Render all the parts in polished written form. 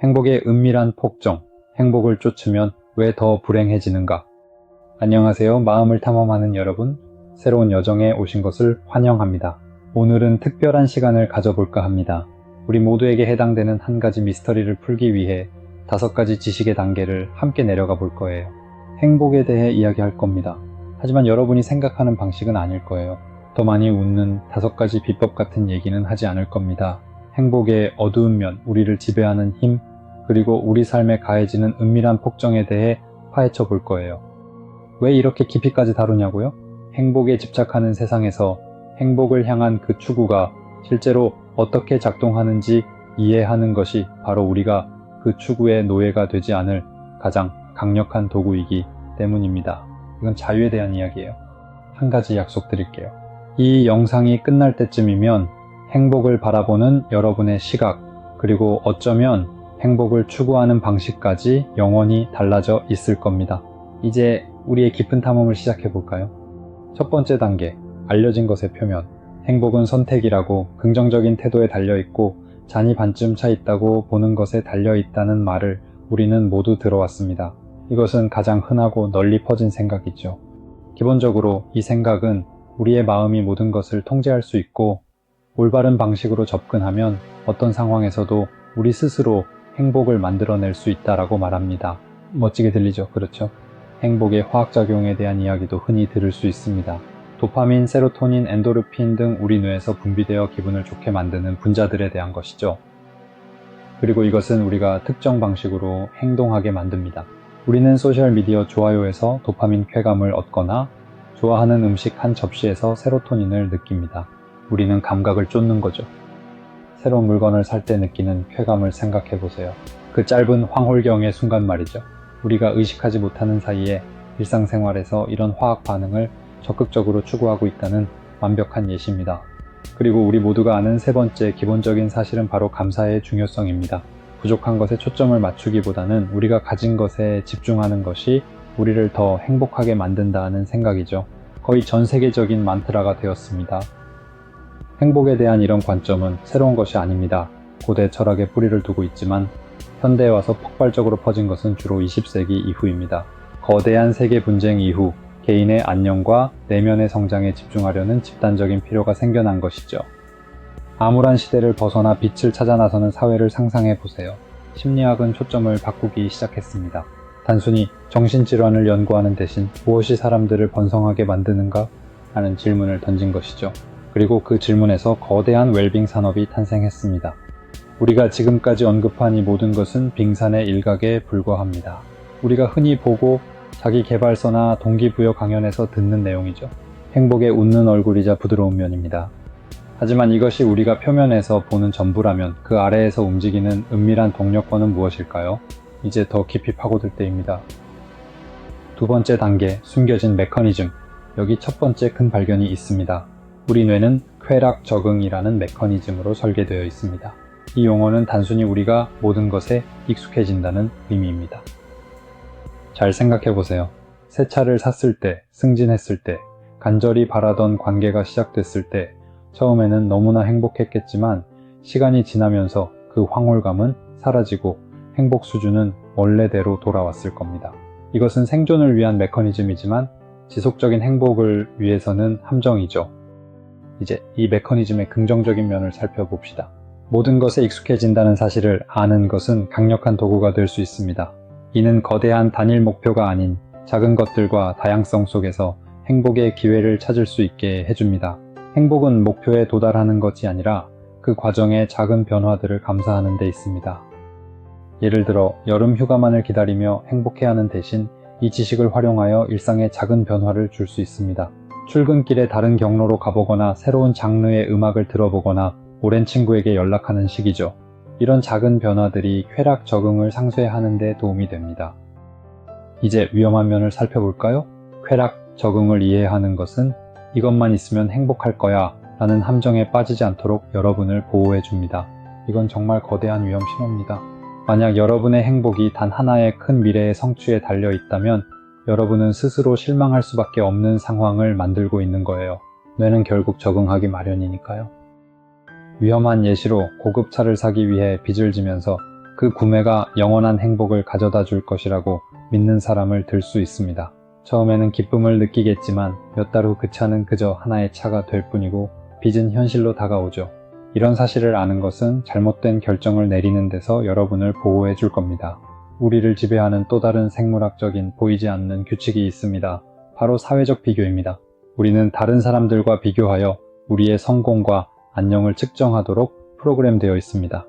행복의 은밀한 폭정, 행복을 쫓으면 왜 더 불행해지는가? 안녕하세요. 마음을 탐험하는 여러분, 새로운 여정에 오신 것을 환영합니다. 오늘은 특별한 시간을 가져볼까 합니다. 우리 모두에게 해당되는 한 가지 미스터리를 풀기 위해 5가지 지식의 단계를 함께 내려가 볼 거예요. 행복에 대해 이야기할 겁니다. 하지만 여러분이 생각하는 방식은 아닐 거예요. 더 많이 웃는 5가지 비법 같은 얘기는 하지 않을 겁니다. 행복의 어두운 면, 우리를 지배하는 힘, 그리고 우리 삶에 가해지는 은밀한 폭정에 대해 파헤쳐 볼 거예요. 왜 이렇게 깊이까지 다루냐고요? 행복에 집착하는 세상에서 행복을 향한 그 추구가 실제로 어떻게 작동하는지 이해하는 것이 바로 우리가 그 추구의 노예가 되지 않을 가장 강력한 도구이기 때문입니다. 이건 자유에 대한 이야기예요. 한 가지 약속드릴게요. 이 영상이 끝날 때쯤이면 행복을 바라보는 여러분의 시각, 그리고 어쩌면 행복을 추구하는 방식까지 영원히 달라져 있을 겁니다. 이제 우리의 깊은 탐험을 시작해 볼까요? 첫 번째 단계, 알려진 것의 표면. 행복은 선택이라고 긍정적인 태도에 달려있고 잔이 반쯤 차 있다고 보는 것에 달려있다는 말을 우리는 모두 들어왔습니다. 이것은 가장 흔하고 널리 퍼진 생각이죠. 기본적으로 이 생각은 우리의 마음이 모든 것을 통제할 수 있고 올바른 방식으로 접근하면 어떤 상황에서도 우리 스스로 행복을 만들어낼 수 있다라고 말합니다. 멋지게 들리죠? 그렇죠? 행복의 화학작용에 대한 이야기도 흔히 들을 수 있습니다. 도파민, 세로토닌, 엔도르핀 등 우리 뇌에서 분비되어 기분을 좋게 만드는 분자들에 대한 것이죠. 그리고 이것은 우리가 특정 방식으로 행동하게 만듭니다. 우리는 소셜미디어 좋아요에서 도파민 쾌감을 얻거나 좋아하는 음식 한 접시에서 세로토닌을 느낍니다. 우리는 감각을 쫓는 거죠. 새로운 물건을 살 때 느끼는 쾌감을 생각해 보세요. 그 짧은 황홀경의 순간 말이죠. 우리가 의식하지 못하는 사이에 일상생활에서 이런 화학 반응을 적극적으로 추구하고 있다는 완벽한 예시입니다. 그리고 우리 모두가 아는 세 번째 기본적인 사실은 바로 감사의 중요성입니다. 부족한 것에 초점을 맞추기보다는 우리가 가진 것에 집중하는 것이 우리를 더 행복하게 만든다는 생각이죠. 거의 전 세계적인 만트라가 되었습니다. 행복에 대한 이런 관점은 새로운 것이 아닙니다. 고대 철학에 뿌리를 두고 있지만 현대에 와서 폭발적으로 퍼진 것은 주로 20세기 이후입니다. 거대한 세계 분쟁 이후 개인의 안녕과 내면의 성장에 집중하려는 집단적인 필요가 생겨난 것이죠. 암울한 시대를 벗어나 빛을 찾아 나서는 사회를 상상해 보세요. 심리학은 초점을 바꾸기 시작했습니다. 단순히 정신질환을 연구하는 대신 무엇이 사람들을 번성하게 만드는가? 하는 질문을 던진 것이죠. 그리고 그 질문에서 거대한 웰빙 산업이 탄생했습니다. 우리가 지금까지 언급한 이 모든 것은 빙산의 일각에 불과합니다. 우리가 흔히 보고 자기 개발서나 동기부여 강연에서 듣는 내용이죠. 행복의 웃는 얼굴이자 부드러운 면입니다. 하지만 이것이 우리가 표면에서 보는 전부라면 그 아래에서 움직이는 은밀한 동력권은 무엇일까요? 이제 더 깊이 파고들 때입니다. 두 번째 단계, 숨겨진 메커니즘. 여기 첫 번째 큰 발견이 있습니다. 우리 뇌는 쾌락 적응이라는 메커니즘으로 설계되어 있습니다. 이 용어는 단순히 우리가 모든 것에 익숙해진다는 의미입니다. 잘 생각해 보세요. 새 차를 샀을 때, 승진했을 때, 간절히 바라던 관계가 시작됐을 때 처음에는 너무나 행복했겠지만 시간이 지나면서 그 황홀감은 사라지고 행복 수준은 원래대로 돌아왔을 겁니다. 이것은 생존을 위한 메커니즘이지만 지속적인 행복을 위해서는 함정이죠. 이제 이 메커니즘의 긍정적인 면을 살펴봅시다. 모든 것에 익숙해진다는 사실을 아는 것은 강력한 도구가 될 수 있습니다. 이는 거대한 단일 목표가 아닌 작은 것들과 다양성 속에서 행복의 기회를 찾을 수 있게 해줍니다. 행복은 목표에 도달하는 것이 아니라 그 과정의 작은 변화들을 감사하는 데 있습니다. 예를 들어 여름 휴가만을 기다리며 행복해하는 대신 이 지식을 활용하여 일상에 작은 변화를 줄 수 있습니다. 출근길에 다른 경로로 가보거나 새로운 장르의 음악을 들어보거나 오랜 친구에게 연락하는 시기죠. 이런 작은 변화들이 쾌락 적응을 상쇄하는 데 도움이 됩니다. 이제 위험한 면을 살펴볼까요? 쾌락 적응을 이해하는 것은 이것만 있으면 행복할 거야 라는 함정에 빠지지 않도록 여러분을 보호해 줍니다. 이건 정말 거대한 위험 신호입니다. 만약 여러분의 행복이 단 하나의 큰 미래의 성취에 달려 있다면 여러분은 스스로 실망할 수밖에 없는 상황을 만들고 있는 거예요. 뇌는 결국 적응하기 마련이니까요. 위험한 예시로 고급 차를 사기 위해 빚을 지면서 그 구매가 영원한 행복을 가져다 줄 것이라고 믿는 사람을 들 수 있습니다. 처음에는 기쁨을 느끼겠지만 몇 달 후 그 차는 그저 하나의 차가 될 뿐이고 빚은 현실로 다가오죠. 이런 사실을 아는 것은 잘못된 결정을 내리는 데서 여러분을 보호해 줄 겁니다. 우리를 지배하는 또 다른 생물학적인 보이지 않는 규칙이 있습니다. 바로 사회적 비교입니다. 우리는 다른 사람들과 비교하여 우리의 성공과 안녕을 측정하도록 프로그램되어 있습니다.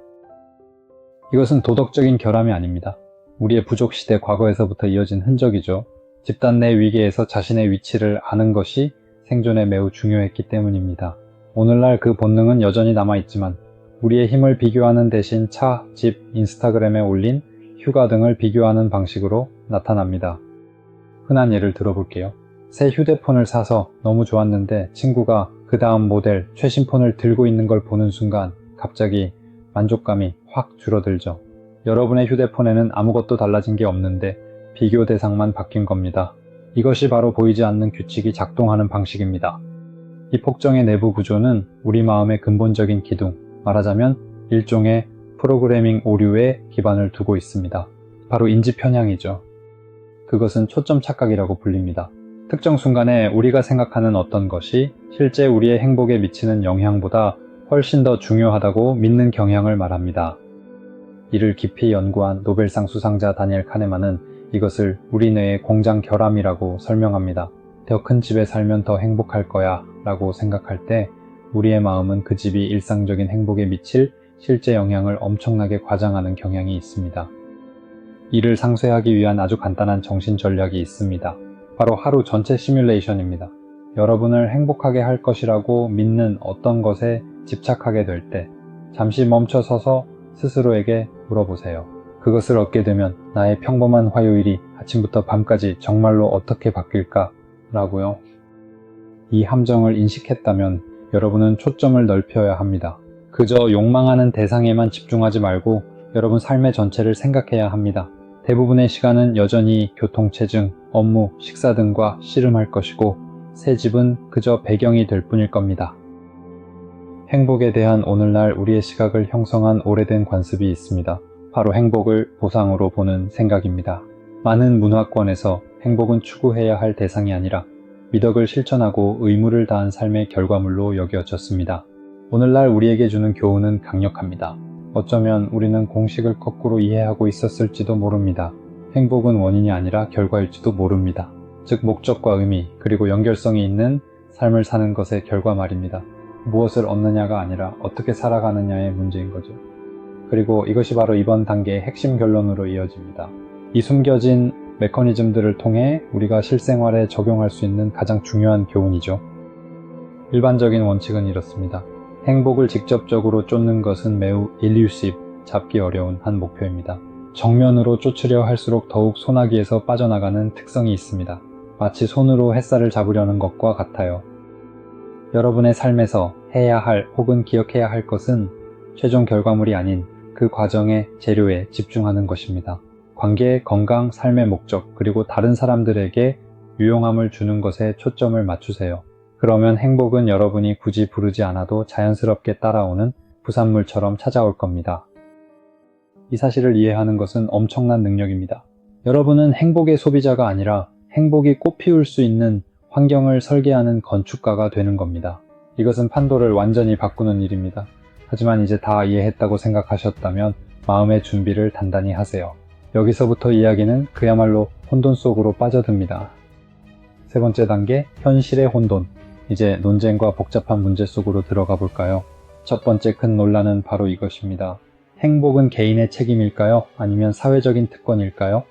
이것은 도덕적인 결함이 아닙니다. 우리의 부족 시대 과거에서부터 이어진 흔적이죠. 집단 내 위계에서 자신의 위치를 아는 것이 생존에 매우 중요했기 때문입니다. 오늘날 그 본능은 여전히 남아있지만 우리의 힘을 비교하는 대신 차, 집, 인스타그램에 올린 휴가 등을 비교하는 방식으로 나타납니다. 흔한 예를 들어볼게요. 새 휴대폰을 사서 너무 좋았는데 친구가 그 다음 모델 최신 폰을 들고 있는 걸 보는 순간 갑자기 만족감이 확 줄어들죠. 여러분의 휴대폰에는 아무것도 달라진 게 없는데 비교 대상만 바뀐 겁니다. 이것이 바로 보이지 않는 규칙이 작동하는 방식입니다. 이 폭정의 내부 구조는 우리 마음의 근본적인 기둥, 말하자면 일종의 프로그래밍 오류에 기반을 두고 있습니다. 바로 인지 편향이죠. 그것은 초점 착각이라고 불립니다. 특정 순간에 우리가 생각하는 어떤 것이 실제 우리의 행복에 미치는 영향보다 훨씬 더 중요하다고 믿는 경향을 말합니다. 이를 깊이 연구한 노벨상 수상자 다니엘 카네만은 이것을 우리 뇌의 공장 결함이라고 설명합니다. 더 큰 집에 살면 더 행복할 거야 라고 생각할 때 우리의 마음은 그 집이 일상적인 행복에 미칠 실제 영향을 엄청나게 과장하는 경향이 있습니다. 이를 상쇄하기 위한 아주 간단한 정신 전략이 있습니다. 바로 하루 전체 시뮬레이션입니다. 여러분을 행복하게 할 것이라고 믿는 어떤 것에 집착하게 될 때 잠시 멈춰서서 스스로에게 물어보세요. 그것을 얻게 되면 나의 평범한 화요일이 아침부터 밤까지 정말로 어떻게 바뀔까? 라고요. 이 함정을 인식했다면 여러분은 초점을 넓혀야 합니다. 그저 욕망하는 대상에만 집중하지 말고 여러분 삶의 전체를 생각해야 합니다. 대부분의 시간은 여전히 교통체증, 업무, 식사 등과 씨름할 것이고 새 집은 그저 배경이 될 뿐일 겁니다. 행복에 대한 오늘날 우리의 시각을 형성한 오래된 관습이 있습니다. 바로 행복을 보상으로 보는 생각입니다. 많은 문화권에서 행복은 추구해야 할 대상이 아니라 미덕을 실천하고 의무를 다한 삶의 결과물로 여겨졌습니다. 오늘날 우리에게 주는 교훈은 강력합니다. 어쩌면 우리는 공식을 거꾸로 이해하고 있었을지도 모릅니다. 행복은 원인이 아니라 결과일지도 모릅니다. 즉 목적과 의미 그리고 연결성이 있는 삶을 사는 것의 결과 말입니다. 무엇을 얻느냐가 아니라 어떻게 살아가느냐의 문제인 거죠. 그리고 이것이 바로 이번 단계의 핵심 결론으로 이어집니다. 이 숨겨진 메커니즘들을 통해 우리가 실생활에 적용할 수 있는 가장 중요한 교훈이죠. 일반적인 원칙은 이렇습니다. 행복을 직접적으로 쫓는 것은 매우 elusive, 잡기 어려운 한 목표입니다. 정면으로 쫓으려 할수록 더욱 소나기에서 빠져나가는 특성이 있습니다. 마치 손으로 햇살을 잡으려는 것과 같아요. 여러분의 삶에서 해야 할 혹은 기억해야 할 것은 최종 결과물이 아닌 그 과정의 재료에 집중하는 것입니다. 관계, 건강, 삶의 목적, 그리고 다른 사람들에게 유용함을 주는 것에 초점을 맞추세요. 그러면 행복은 여러분이 굳이 부르지 않아도 자연스럽게 따라오는 부산물처럼 찾아올 겁니다. 이 사실을 이해하는 것은 엄청난 능력입니다. 여러분은 행복의 소비자가 아니라 행복이 꽃피울 수 있는 환경을 설계하는 건축가가 되는 겁니다. 이것은 판도를 완전히 바꾸는 일입니다. 하지만 이제 다 이해했다고 생각하셨다면 마음의 준비를 단단히 하세요. 여기서부터 이야기는 그야말로 혼돈 속으로 빠져듭니다. 세 번째 단계, 현실의 혼돈. 이제 논쟁과 복잡한 문제 속으로 들어가 볼까요? 첫 번째 큰 논란은 바로 이것입니다. 행복은 개인의 책임일까요? 아니면 사회적인 특권일까요?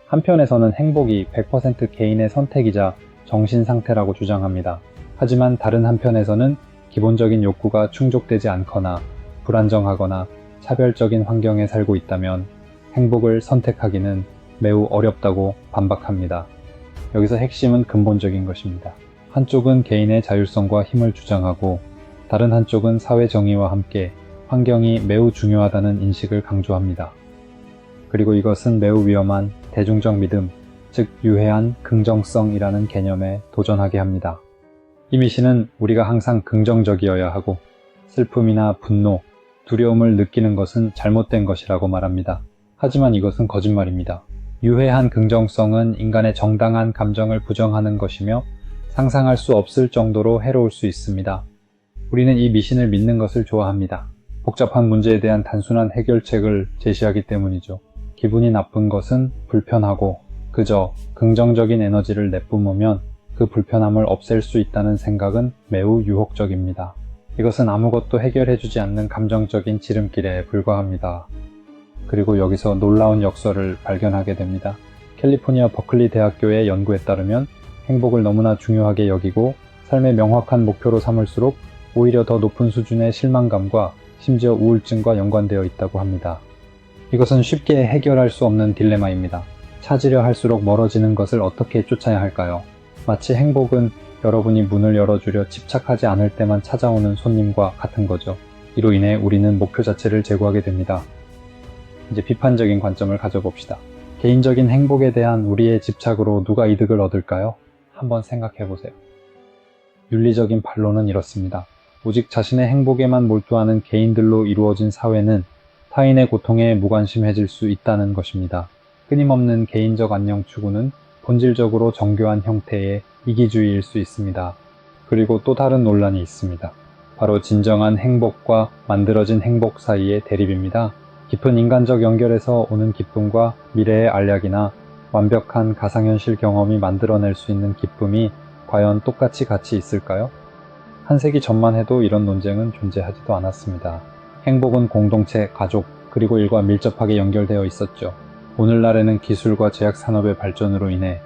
한편에서는 행복이 100% 개인의 선택이자 정신 상태라고 주장합니다. 하지만 다른 한편에서는 기본적인 욕구가 충족되지 않거나 불안정하거나 차별적인 환경에 살고 있다면 행복을 선택하기는 매우 어렵다고 반박합니다. 여기서 핵심은 근본적인 것입니다. 한쪽은 개인의 자율성과 힘을 주장하고 다른 한쪽은 사회 정의와 함께 환경이 매우 중요하다는 인식을 강조합니다. 그리고 이것은 매우 위험한 대중적 믿음, 즉 유해한 긍정성이라는 개념에 도전하게 합니다. 이미 씨는 우리가 항상 긍정적이어야 하고 슬픔이나 분노, 두려움을 느끼는 것은 잘못된 것이라고 말합니다. 하지만 이것은 거짓말입니다. 유해한 긍정성은 인간의 정당한 감정을 부정하는 것이며 상상할 수 없을 정도로 해로울 수 있습니다. 우리는 이 미신을 믿는 것을 좋아합니다. 복잡한 문제에 대한 단순한 해결책을 제시하기 때문이죠. 기분이 나쁜 것은 불편하고 그저 긍정적인 에너지를 내뿜으면 그 불편함을 없앨 수 있다는 생각은 매우 유혹적입니다. 이것은 아무것도 해결해주지 않는 감정적인 지름길에 불과합니다. 그리고 여기서 놀라운 역설을 발견하게 됩니다. 캘리포니아 버클리 대학교의 연구에 따르면 행복을 너무나 중요하게 여기고 삶의 명확한 목표로 삼을수록 오히려 더 높은 수준의 실망감과 심지어 우울증과 연관되어 있다고 합니다. 이것은 쉽게 해결할 수 없는 딜레마입니다. 찾으려 할수록 멀어지는 것을 어떻게 쫓아야 할까요? 마치 행복은 여러분이 문을 열어주려 집착하지 않을 때만 찾아오는 손님과 같은 거죠. 이로 인해 우리는 목표 자체를 제고하게 됩니다. 이제 비판적인 관점을 가져봅시다. 개인적인 행복에 대한 우리의 집착으로 누가 이득을 얻을까요? 한번 생각해 보세요. 윤리적인 반론은 이렇습니다. 오직 자신의 행복에만 몰두하는 개인들로 이루어진 사회는 타인의 고통에 무관심해질 수 있다는 것입니다. 끊임없는 개인적 안녕 추구는 본질적으로 정교한 형태의 이기주의일 수 있습니다. 그리고 또 다른 논란이 있습니다. 바로 진정한 행복과 만들어진 행복 사이의 대립입니다. 깊은 인간적 연결에서 오는 기쁨과 미래의 알약이나 완벽한 가상현실 경험이 만들어낼 수 있는 기쁨이 과연 똑같이 가치 있을까요? 한 세기 전만 해도 이런 논쟁은 존재하지도 않았습니다. 행복은 공동체, 가족, 그리고 일과 밀접하게 연결되어 있었죠. 오늘날에는 기술과 제약 산업의 발전으로 인해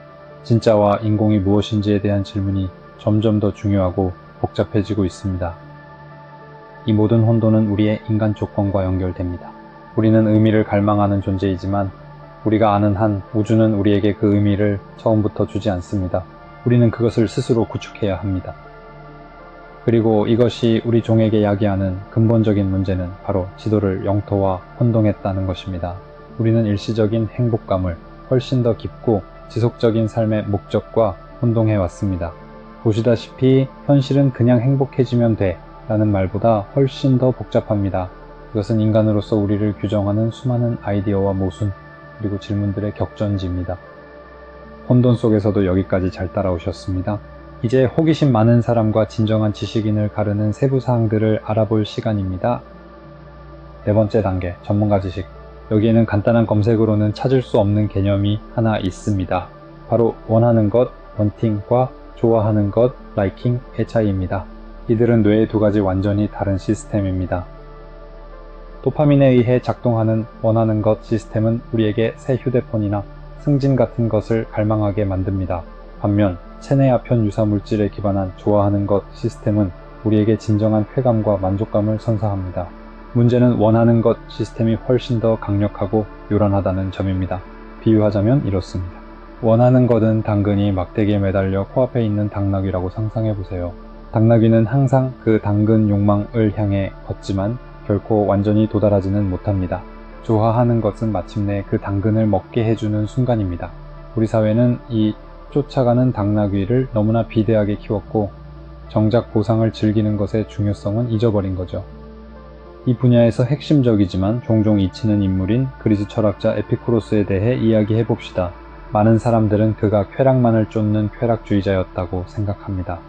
진짜와 인공이 무엇인지에 대한 질문이 점점 더 중요하고 복잡해지고 있습니다. 이 모든 혼돈은 우리의 인간 조건과 연결됩니다. 우리는 의미를 갈망하는 존재이지만 우리가 아는 한 우주는 우리에게 그 의미를 처음부터 주지 않습니다. 우리는 그것을 스스로 구축해야 합니다. 그리고 이것이 우리 종에게 야기하는 근본적인 문제는 바로 지도를 영토와 혼동했다는 것입니다. 우리는 일시적인 행복감을 훨씬 더 깊고 지속적인 삶의 목적과 혼동해 왔습니다. 보시다시피 현실은 그냥 행복해지면 돼 라는 말보다 훨씬 더 복잡합니다. 그것은 인간으로서 우리를 규정하는 수많은 아이디어와 모순 그리고 질문들의 격전지입니다. 혼돈 속에서도 여기까지 잘 따라오셨습니다. 이제 호기심 많은 사람과 진정한 지식인을 가르는 세부 사항들을 알아볼 시간입니다. 네 번째 단계, 전문가 지식. 여기에는 간단한 검색으로는 찾을 수 없는 개념이 하나 있습니다. 바로 원하는 것, wanting과 좋아하는 것, liking의 차이입니다. 이들은 뇌의 두 가지 완전히 다른 시스템입니다. 도파민에 의해 작동하는 원하는 것 시스템은 우리에게 새 휴대폰이나 승진 같은 것을 갈망하게 만듭니다. 반면 체내아편 유사 물질에 기반한 좋아하는 것 시스템은 우리에게 진정한 쾌감과 만족감을 선사합니다. 문제는 원하는 것 시스템이 훨씬 더 강력하고 요란하다는 점입니다. 비유하자면 이렇습니다. 원하는 것은 당근이 막대기에 매달려 코앞에 있는 당나귀라고 상상해보세요. 당나귀는 항상 그 당근 욕망을 향해 걷지만 결코 완전히 도달하지는 못합니다. 좋아하는 것은 마침내 그 당근을 먹게 해주는 순간입니다. 우리 사회는 이 쫓아가는 당나귀를 너무나 비대하게 키웠고 정작 보상을 즐기는 것의 중요성은 잊어버린 거죠. 이 분야에서 핵심적이지만 종종 잊히는 인물인 그리스 철학자 에피쿠로스에 대해 이야기해봅시다. 많은 사람들은 그가 쾌락만을 쫓는 쾌락주의자였다고 생각합니다.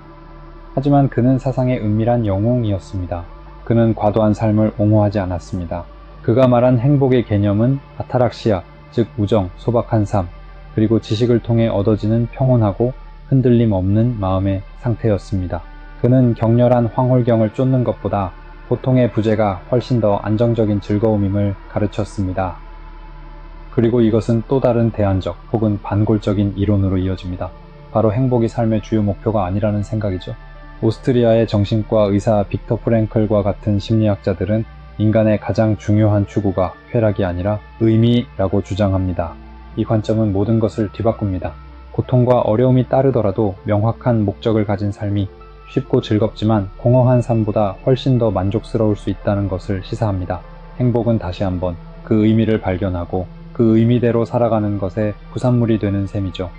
하지만 그는 사상의 은밀한 영웅이었습니다. 그는 과도한 삶을 옹호하지 않았습니다. 그가 말한 행복의 개념은 아타락시아, 즉 우정, 소박한 삶, 그리고 지식을 통해 얻어지는 평온하고 흔들림 없는 마음의 상태였습니다. 그는 격렬한 황홀경을 쫓는 것보다 보통의 부재가 훨씬 더 안정적인 즐거움임을 가르쳤습니다. 그리고 이것은 또 다른 대안적 혹은 반골적인 이론으로 이어집니다. 바로 행복이 삶의 주요 목표가 아니라는 생각이죠. 오스트리아의 정신과 의사 빅터 프랭클과 같은 심리학자들은 인간의 가장 중요한 추구가 쾌락이 아니라 의미라고 주장합니다. 이 관점은 모든 것을 뒤바꿉니다. 고통과 어려움이 따르더라도 명확한 목적을 가진 삶이 쉽고 즐겁지만 공허한 삶보다 훨씬 더 만족스러울 수 있다는 것을 시사합니다. 행복은 다시 한번 그 의미를 발견하고 그 의미대로 살아가는 것의 부산물이 되는 셈이죠.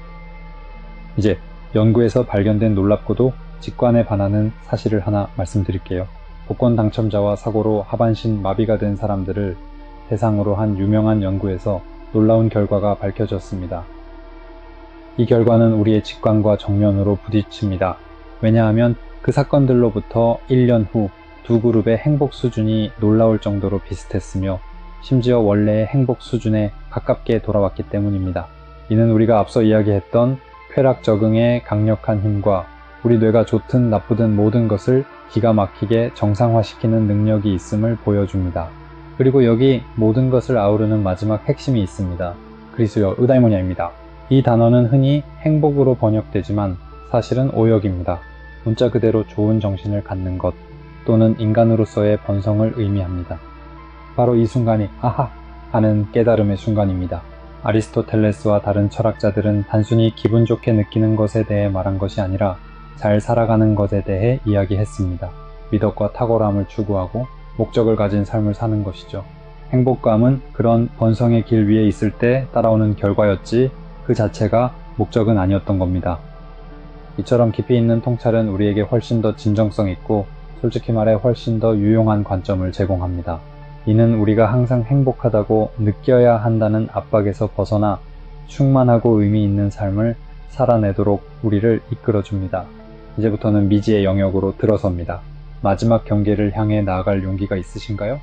이제 연구에서 발견된 놀랍고도 직관에 반하는 사실을 하나 말씀드릴게요. 복권 당첨자와 사고로 하반신 마비가 된 사람들을 대상으로 한 유명한 연구에서 놀라운 결과가 밝혀졌습니다. 이 결과는 우리의 직관과 정면으로 부딪힙니다. 왜냐하면 그 사건들로부터 1년 후 두 그룹의 행복 수준이 놀라울 정도로 비슷했으며 심지어 원래의 행복 수준에 가깝게 돌아왔기 때문입니다. 이는 우리가 앞서 이야기했던 쾌락 적응의 강력한 힘과 우리 뇌가 좋든 나쁘든 모든 것을 기가 막히게 정상화시키는 능력이 있음을 보여줍니다. 그리고 여기 모든 것을 아우르는 마지막 핵심이 있습니다. 그리스어 의다이모니아입니다. 이 단어는 흔히 행복으로 번역되지만 사실은 오역입니다. 문자 그대로 좋은 정신을 갖는 것 또는 인간으로서의 번성을 의미합니다. 바로 이 순간이 아하 하는 깨달음의 순간입니다. 아리스토텔레스와 다른 철학자들은 단순히 기분 좋게 느끼는 것에 대해 말한 것이 아니라 잘 살아가는 것에 대해 이야기했습니다. 미덕과 탁월함을 추구하고 목적을 가진 삶을 사는 것이죠. 행복감은 그런 번성의 길 위에 있을 때 따라오는 결과였지 그 자체가 목적은 아니었던 겁니다. 이처럼 깊이 있는 통찰은 우리에게 훨씬 더 진정성 있고 솔직히 말해 훨씬 더 유용한 관점을 제공합니다. 이는 우리가 항상 행복하다고 느껴야 한다는 압박에서 벗어나 충만하고 의미 있는 삶을 살아내도록 우리를 이끌어줍니다. 이제부터는 미지의 영역으로 들어섭니다. 마지막 경계를 향해 나아갈 용기가 있으신가요?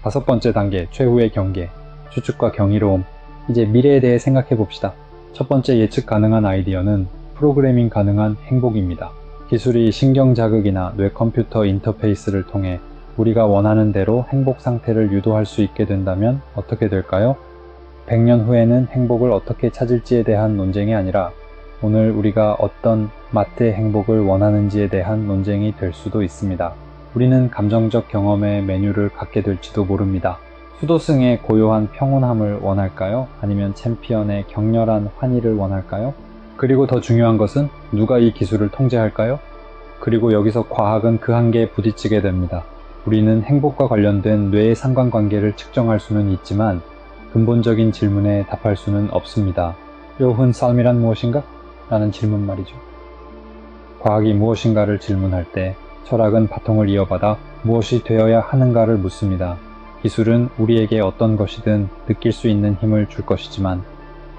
5번째 단계, 최후의 경계, 추측과 경이로움. 이제 미래에 대해 생각해 봅시다. 첫 번째 예측 가능한 아이디어는 프로그래밍 가능한 행복입니다. 기술이 신경자극이나 뇌 컴퓨터 인터페이스를 통해 우리가 원하는 대로 행복 상태를 유도할 수 있게 된다면 어떻게 될까요? 100년 후에는 행복을 어떻게 찾을지에 대한 논쟁이 아니라 오늘 우리가 어떤 맛의 행복을 원하는지에 대한 논쟁이 될 수도 있습니다. 우리는 감정적 경험의 메뉴를 갖게 될지도 모릅니다. 수도승의 고요한 평온함을 원할까요? 아니면 챔피언의 격렬한 환희를 원할까요? 그리고 더 중요한 것은 누가 이 기술을 통제할까요? 그리고 여기서 과학은 그 한계에 부딪히게 됩니다. 우리는 행복과 관련된 뇌의 상관관계를 측정할 수는 있지만 근본적인 질문에 답할 수는 없습니다. 묘훈 삶이란 무엇인가? 라는 질문 말이죠. 과학이 무엇인가를 질문할 때 철학은 바통을 이어받아 무엇이 되어야 하는가를 묻습니다. 기술은 우리에게 어떤 것이든 느낄 수 있는 힘을 줄 것이지만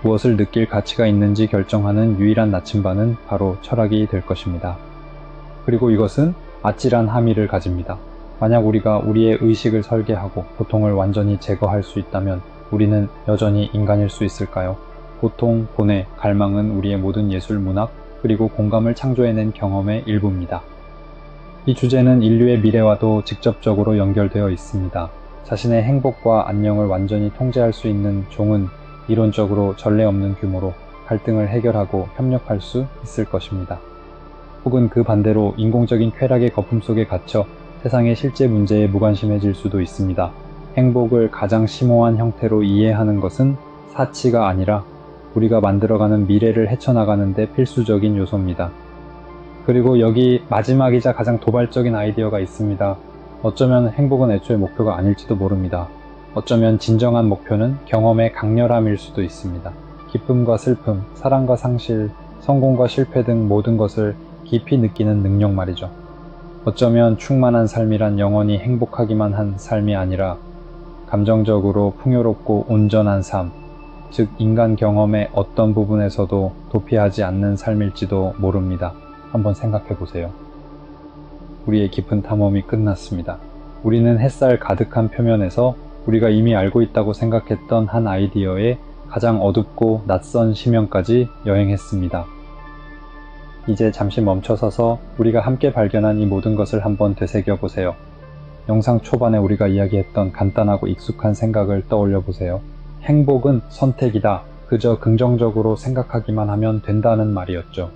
무엇을 느낄 가치가 있는지 결정하는 유일한 나침반은 바로 철학이 될 것입니다. 그리고 이것은 아찔한 함의를 가집니다. 만약 우리가 우리의 의식을 설계하고 고통을 완전히 제거할 수 있다면 우리는 여전히 인간일 수 있을까요? 고통, 고뇌, 갈망은 우리의 모든 예술, 문학, 그리고 공감을 창조해낸 경험의 일부입니다. 이 주제는 인류의 미래와도 직접적으로 연결되어 있습니다. 자신의 행복과 안녕을 완전히 통제할 수 있는 종은 이론적으로 전례 없는 규모로 갈등을 해결하고 협력할 수 있을 것입니다. 혹은 그 반대로 인공적인 쾌락의 거품 속에 갇혀 세상의 실제 문제에 무관심해질 수도 있습니다. 행복을 가장 심오한 형태로 이해하는 것은 사치가 아니라 우리가 만들어가는 미래를 헤쳐나가는 데 필수적인 요소입니다. 그리고 여기 마지막이자 가장 도발적인 아이디어가 있습니다. 어쩌면 행복은 애초에 목표가 아닐지도 모릅니다. 어쩌면 진정한 목표는 경험의 강렬함일 수도 있습니다. 기쁨과 슬픔, 사랑과 상실, 성공과 실패 등 모든 것을 깊이 느끼는 능력 말이죠. 어쩌면 충만한 삶이란 영원히 행복하기만 한 삶이 아니라 감정적으로 풍요롭고 온전한 삶, 즉 인간 경험의 어떤 부분에서도 도피하지 않는 삶일지도 모릅니다. 한번 생각해 보세요. 우리의 깊은 탐험이 끝났습니다. 우리는 햇살 가득한 표면에서 우리가 이미 알고 있다고 생각했던 한 아이디어의 가장 어둡고 낯선 심연까지 여행했습니다. 이제 잠시 멈춰서서 우리가 함께 발견한 이 모든 것을 한번 되새겨 보세요. 영상 초반에 우리가 이야기했던 간단하고 익숙한 생각을 떠올려 보세요. 행복은 선택이다. 그저 긍정적으로 생각하기만 하면 된다는 말이었죠.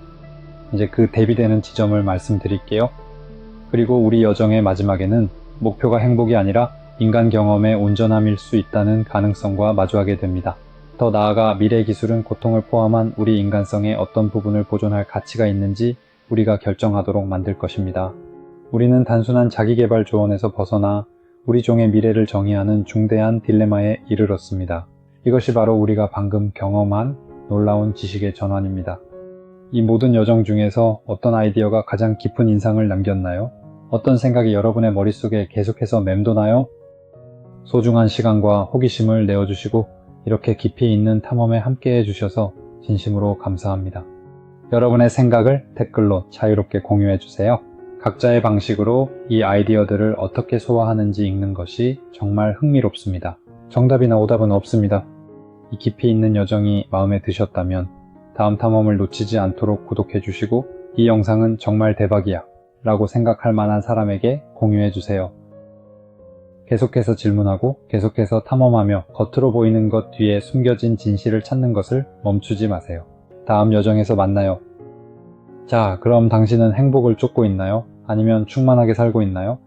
이제 그 대비되는 지점을 말씀드릴게요. 그리고 우리 여정의 마지막에는 목표가 행복이 아니라 인간 경험의 온전함일 수 있다는 가능성과 마주하게 됩니다. 더 나아가 미래 기술은 고통을 포함한 우리 인간성의 어떤 부분을 보존할 가치가 있는지 우리가 결정하도록 만들 것입니다. 우리는 단순한 자기개발 조언에서 벗어나 우리 종의 미래를 정의하는 중대한 딜레마에 이르렀습니다. 이것이 바로 우리가 방금 경험한 놀라운 지식의 전환입니다. 이 모든 여정 중에서 어떤 아이디어가 가장 깊은 인상을 남겼나요? 어떤 생각이 여러분의 머릿속에 계속해서 맴도나요? 소중한 시간과 호기심을 내어주시고 이렇게 깊이 있는 탐험에 함께 해주셔서 진심으로 감사합니다. 여러분의 생각을 댓글로 자유롭게 공유해주세요. 각자의 방식으로 이 아이디어들을 어떻게 소화하는지 읽는 것이 정말 흥미롭습니다. 정답이나 오답은 없습니다. 이 깊이 있는 여정이 마음에 드셨다면 다음 탐험을 놓치지 않도록 구독해주시고 이 영상은 정말 대박이야 라고 생각할 만한 사람에게 공유해주세요. 계속해서 질문하고 계속해서 탐험하며 겉으로 보이는 것 뒤에 숨겨진 진실을 찾는 것을 멈추지 마세요. 다음 여정에서 만나요. 자, 그럼 당신은 행복을 쫓고 있나요? 아니면 충만하게 살고 있나요?